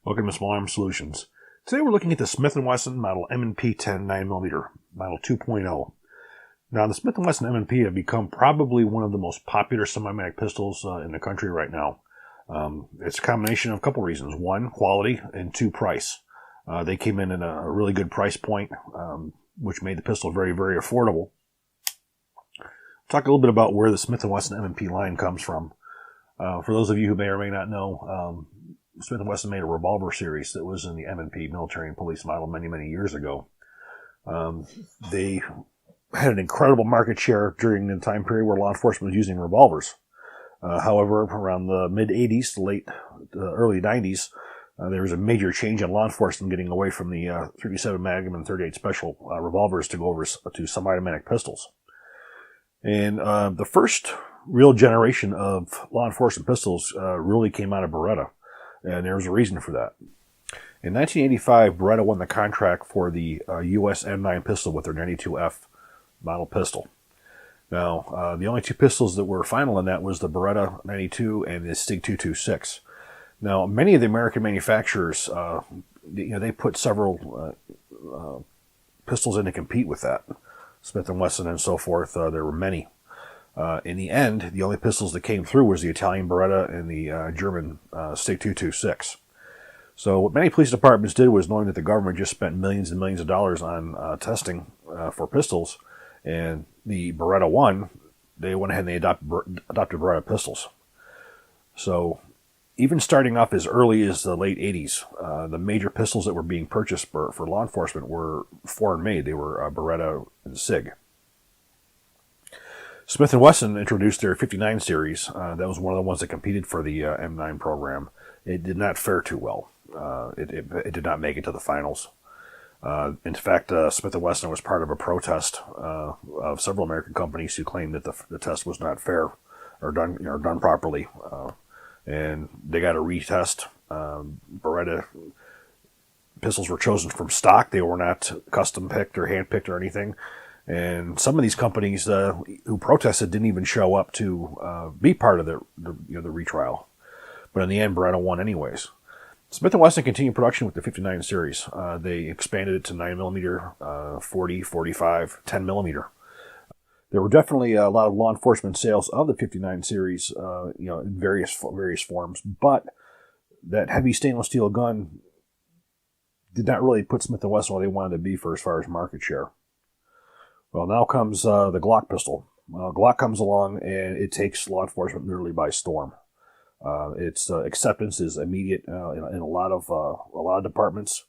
Welcome to Small Arms Solutions. Today we're looking at the Smith & Wesson Model M&P 10 9mm, Model 2.0. Now the Smith & Wesson M&P have become probably one of the most popular semi-automatic pistols in the country right now. It's a combination of a couple reasons. One, quality, and two, price. They came in at a really good price point, which made the pistol very, very affordable. Talk a little bit about where the Smith & Wesson M&P line comes from. For those of you who may or may not know, Smith & Wesson made a revolver series that was in the M&P military and police model many, many years ago. They had an incredible market share during the time period where law enforcement was using revolvers. However, around the mid-'80s to early 90s, there was a major change in law enforcement getting away from the 37 Magnum and 38 Special revolvers to go over to semi-automatic pistols. And the first real generation of law enforcement pistols really came out of Beretta. And there was a reason for that. In 1985, Beretta won the contract for the US M9 pistol with their 92F model pistol. Now, the only two pistols that were final in that was the Beretta 92 and the Sig 226. Now, many of the American manufacturers, they put several pistols in to compete with that. Smith & Wesson and so forth, there were many. In the end, the only pistols that came through was the Italian Beretta and the German Sig 226. So what many police departments did was, knowing that the government just spent millions and millions of dollars on testing for pistols, and the Beretta won, they went ahead and they adopted Beretta pistols. So even starting off as early as the late 80s, the major pistols that were being purchased for law enforcement were foreign made. They were Beretta and Sig. Smith & Wesson introduced their 59 series. That was one of the ones that competed for the M9 program. It did not fare too well. It did not make it to the finals. In fact, Smith & Wesson was part of a protest of several American companies who claimed that the test was not fair or done properly, and they got a retest. Beretta pistols were chosen from stock. They were not custom picked or hand picked or anything. And some of these companies who protested didn't even show up to be part of the retrial. But in the end, Beretta won anyways. Smith & Wesson continued production with the 59 series. They expanded it to 9mm, 40, 45, 10mm. There were definitely a lot of law enforcement sales of the 59 series, in various forms. But that heavy stainless steel gun did not really put Smith & Wesson where they wanted to be for as far as market share. Well, now comes the Glock pistol. Glock comes along, and it takes law enforcement literally by storm. Its acceptance is immediate in a lot of departments,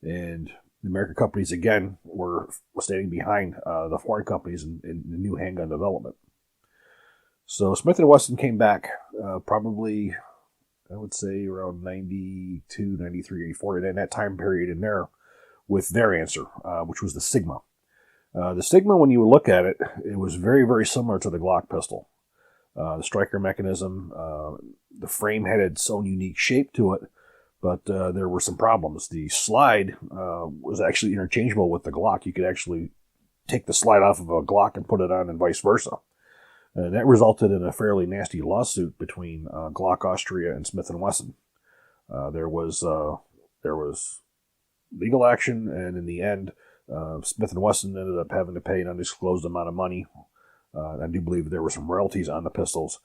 and the American companies again were standing behind the foreign companies in the new handgun development. So Smith & Wesson came back probably, I would say, around 92, 93, 84, in that time period in there, with their answer, which was the Sigma. The Sigma, when you look at it, it was very, very similar to the Glock pistol. The striker mechanism, the frame had its own unique shape to it, but there were some problems. The slide was actually interchangeable with the Glock. You could actually take the slide off of a Glock and put it on, and vice versa. And that resulted in a fairly nasty lawsuit between Glock Austria and Smith & Wesson. There was legal action, and in the end, Smith & Wesson ended up having to pay an undisclosed amount of money. I do believe there were some royalties on the pistols.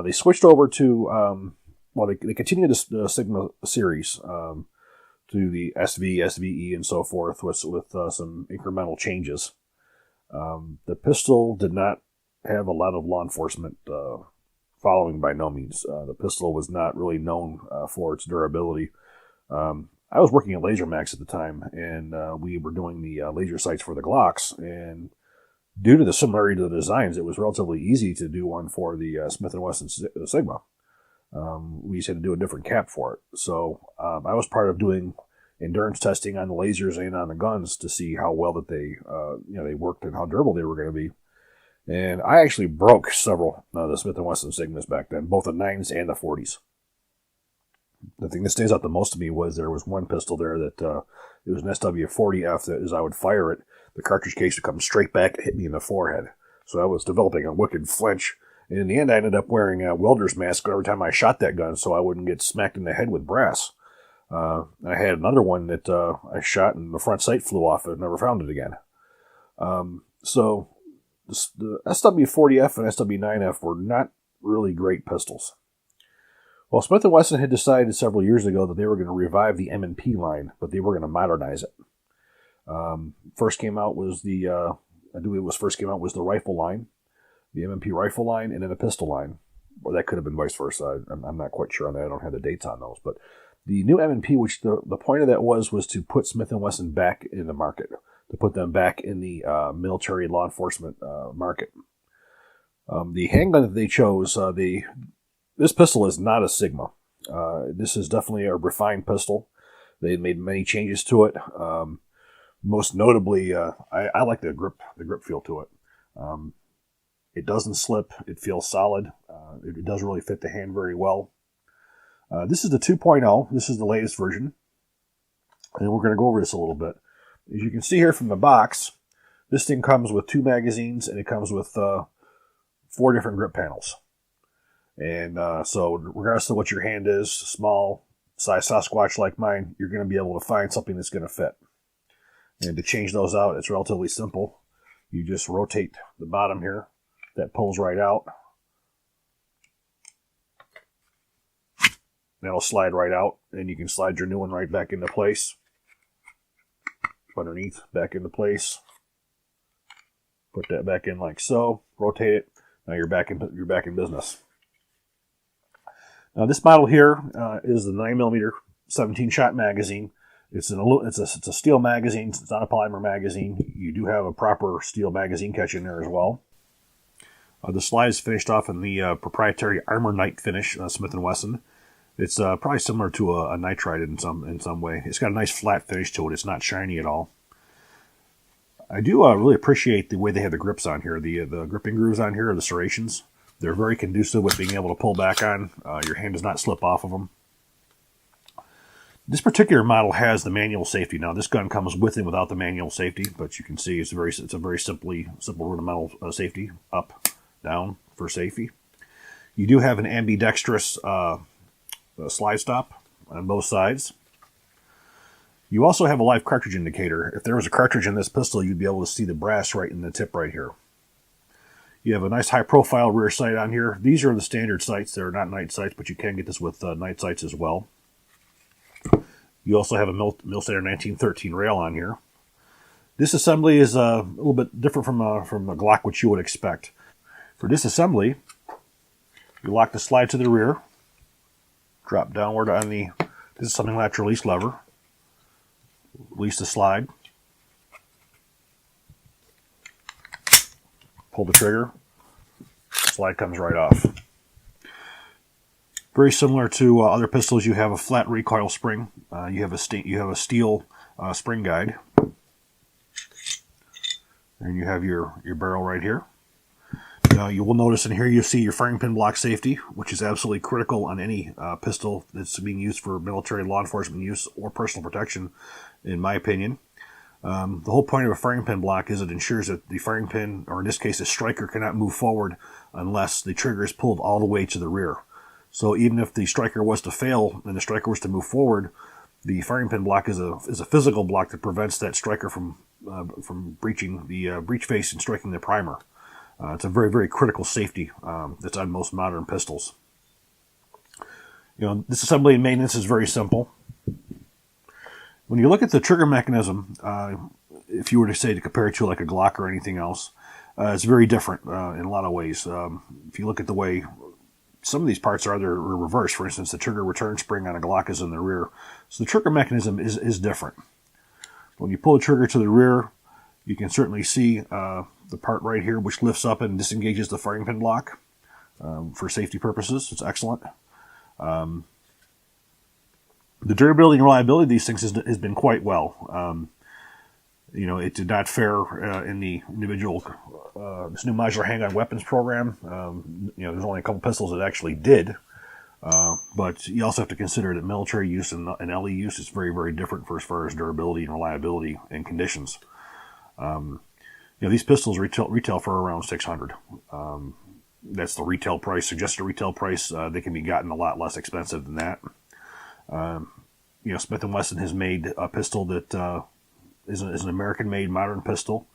They switched over to, they continued the Sigma series to the SV, SVE, and so forth with some incremental changes. The pistol did not have a lot of law enforcement following by no means. The pistol was not really known for its durability. I was working at Laser Max at the time, and we were doing the laser sights for the Glocks, and due to the similarity to the designs, it was relatively easy to do one for the Smith & Wesson Sigma. We just had to do a different cap for it. So I was part of doing endurance testing on the lasers and on the guns to see how well that they worked and how durable they were going to be. And I actually broke several of the Smith & Wesson Sigmas back then, both the 9s and the 40s. The thing that stands out the most to me was there was one pistol there that it was an SW40F that as I would fire it, the cartridge case would come straight back and hit me in the forehead. So I was developing a wicked flinch. And in the end, I ended up wearing a welder's mask every time I shot that gun so I wouldn't get smacked in the head with brass. And I had another one that I shot and the front sight flew off and never found it again. So the SW40F and SW9F were not really great pistols. Well, Smith & Wesson had decided several years ago that they were going to revive the M&P line, but they were going to modernize it. First came out was the I believe it was first came out was the rifle line, the M&P rifle line, and then the pistol line. Or that could have been vice versa. I'm not quite sure on that. I don't have the dates on those. But the new M&P, which the point of that was to put Smith & Wesson back in the market, to put them back in the military law enforcement market. The handgun that they chose, this pistol is not a Sigma. This is definitely a refined pistol. They made many changes to it. Most notably, I like the grip feel to it. It doesn't slip. It feels solid. It does really fit the hand very well. This is the 2.0. This is the latest version. And we're going to go over this a little bit. As you can see here from the box, this thing comes with 2 magazines, and it comes with 4 different grip panels. And so regardless of what your hand is, small, size Sasquatch like mine, you're going to be able to find something that's going to fit. And to change those out, it's relatively simple. You just rotate the bottom here. That pulls right out. That'll slide right out, and you can slide your new one right back into place. Underneath, back into place. Put that back in like so. Rotate it. Now you're back in business. Now this model here is the 9mm 17-shot magazine. It's a steel magazine. It's not a polymer magazine. You do have a proper steel magazine catch in there as well. The slide is finished off in the proprietary Armor Night finish, Smith & Wesson. It's probably similar to a nitride in some way. It's got a nice flat finish to it. It's not shiny at all. I do really appreciate the way they have the grips on here. The gripping grooves on here are the serrations. They're very conducive with being able to pull back on. Your hand does not slip off of them. This particular model has the manual safety. Now, this gun comes with and without the manual safety, but you can see it's a very simple rudimental safety, up, down for safety. You do have an ambidextrous slide stop on both sides. You also have a live cartridge indicator. If there was a cartridge in this pistol, you'd be able to see the brass right in the tip right here. You have a nice high-profile rear sight on here. These are the standard sights. They're not night sights, but you can get this with night sights as well. You also have a Mil Standard 1913 rail on here. This assembly is a little bit different from a Glock, which you would expect. For this assembly, you lock the slide to the rear, drop downward on the something latch release lever, release the slide, pull the trigger, slide comes right off. Very similar to other pistols, you have a flat recoil spring. You have a steel spring guide, and you have your barrel right here. You will notice in here you see your firing pin block safety, which is absolutely critical on any pistol that's being used for military law enforcement use or personal protection, in my opinion. The whole point of a firing pin block is it ensures that the firing pin, or in this case the striker, cannot move forward unless the trigger is pulled all the way to the rear. So even if the striker was to fail and the striker was to move forward, the firing pin block is a physical block that prevents that striker from breaching the breech face and striking the primer. It's a very, very critical safety that's on most modern pistols. This assembly and maintenance is very simple. When you look at the trigger mechanism, if you were to compare it to like a Glock or anything else, it's very different in a lot of ways. If you look at the way some of these parts are reversed, for instance, the trigger return spring on a Glock is in the rear. So the trigger mechanism is different. When you pull the trigger to the rear, you can certainly see the part right here which lifts up and disengages the firing pin block for safety purposes. It's excellent. The durability and reliability of these things has been quite well. It did not fare in the individual this new modular handgun weapons program. There's only a couple pistols that actually did, but you also have to consider that military use and LE use is very, very different as far as durability and reliability and conditions. These pistols retail for around $600. That's the retail price, suggested retail price. They can be gotten a lot less expensive than that. Smith & Wesson has made a pistol that is an American-made modern pistol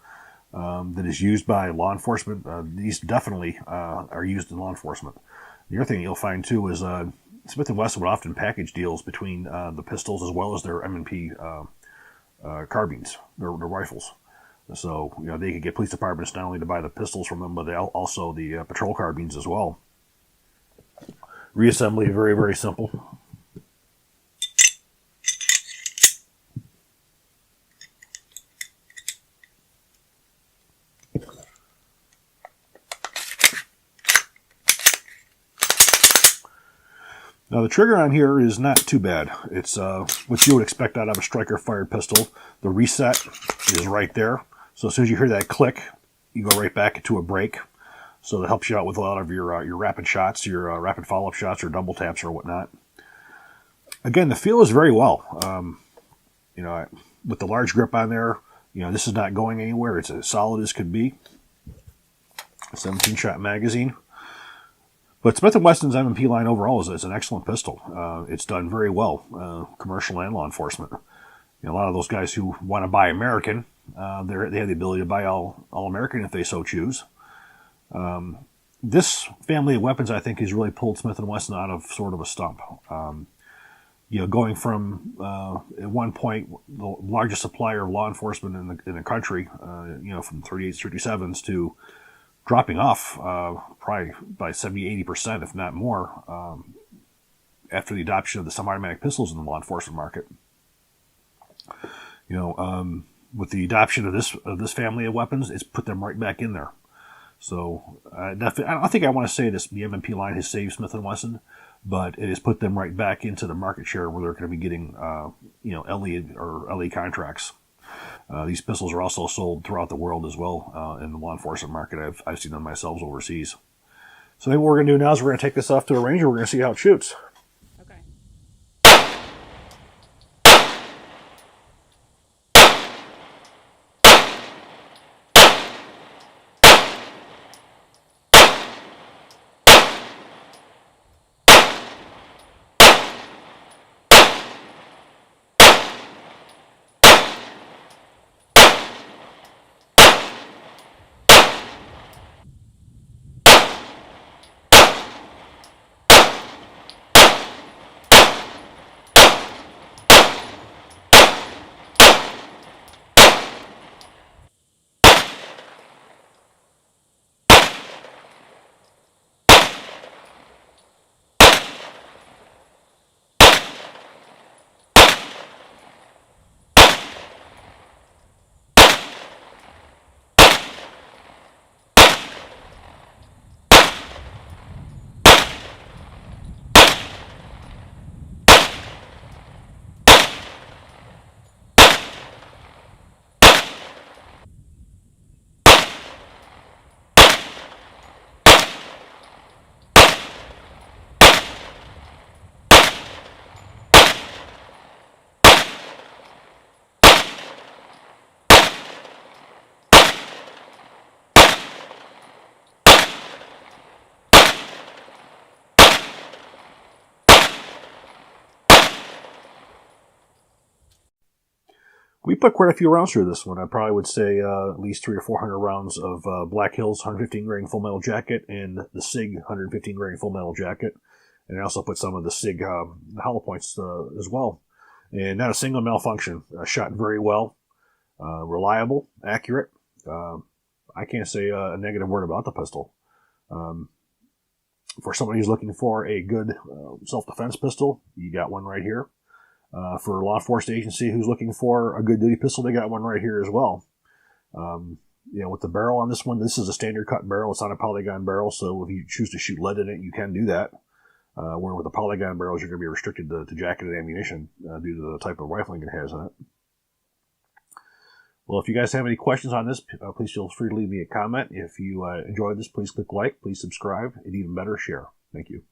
that is used by law enforcement. These definitely are used in law enforcement. The other thing you'll find, too, is Smith & Wesson would often package deals between the pistols as well as their M&P carbines, their rifles. So, they could get police departments not only to buy the pistols from them, but also the patrol carbines as well. Reassembly, very, very simple. Now the trigger on here is not too bad. It's what you would expect out of a striker-fired pistol. The reset is right there. So as soon as you hear that click, you go right back into a break. So that helps you out with a lot of your rapid shots, your rapid follow-up shots, or double taps, or whatnot. Again, the feel is very well. With the large grip on there, this is not going anywhere. It's as solid as could be. 17-shot magazine. But Smith & Wesson's M&P line overall is an excellent pistol. It's done very well, commercial and law enforcement. A lot of those guys who want to buy American, they have the ability to buy all American if they so choose. This family of weapons, I think, has really pulled Smith & Wesson out of sort of a stump. Going from, at one point, the largest supplier of law enforcement in the country, from 38s, 37s to dropping off probably by 70-80%, if not more, after the adoption of the semi-automatic pistols in the law enforcement market. With the adoption of this family of weapons, it's put them right back in there. So I don't think I want to say the M&P line has saved Smith & Wesson, but it has put them right back into the market share where they're going to be getting LE or LE contracts. These pistols are also sold throughout the world as well in the law enforcement market. I've seen them myself overseas. So I think what we're going to do now is we're going to take this off to a range and we're going to see how it shoots. We put quite a few rounds through this one. I probably would say at least 300 or 400 rounds of Black Hills 115 grain full metal jacket and the SIG 115 grain full metal jacket. And I also put some of the SIG hollow points as well. And not a single malfunction. Shot very well, reliable, accurate. I can't say a negative word about the pistol. For somebody who's looking for a good self-defense pistol, you got one right here. For a law enforcement agency who's looking for a good duty pistol, they got one right here as well. With the barrel on this one, this is a standard cut barrel. It's not a polygon barrel, so if you choose to shoot lead in it, you can do that. Where with the polygon barrels, you're going to be restricted to jacketed ammunition due to the type of rifling it has in it. Well, if you guys have any questions on this, please feel free to leave me a comment. If you enjoyed this, please click like, please subscribe, and even better, share. Thank you.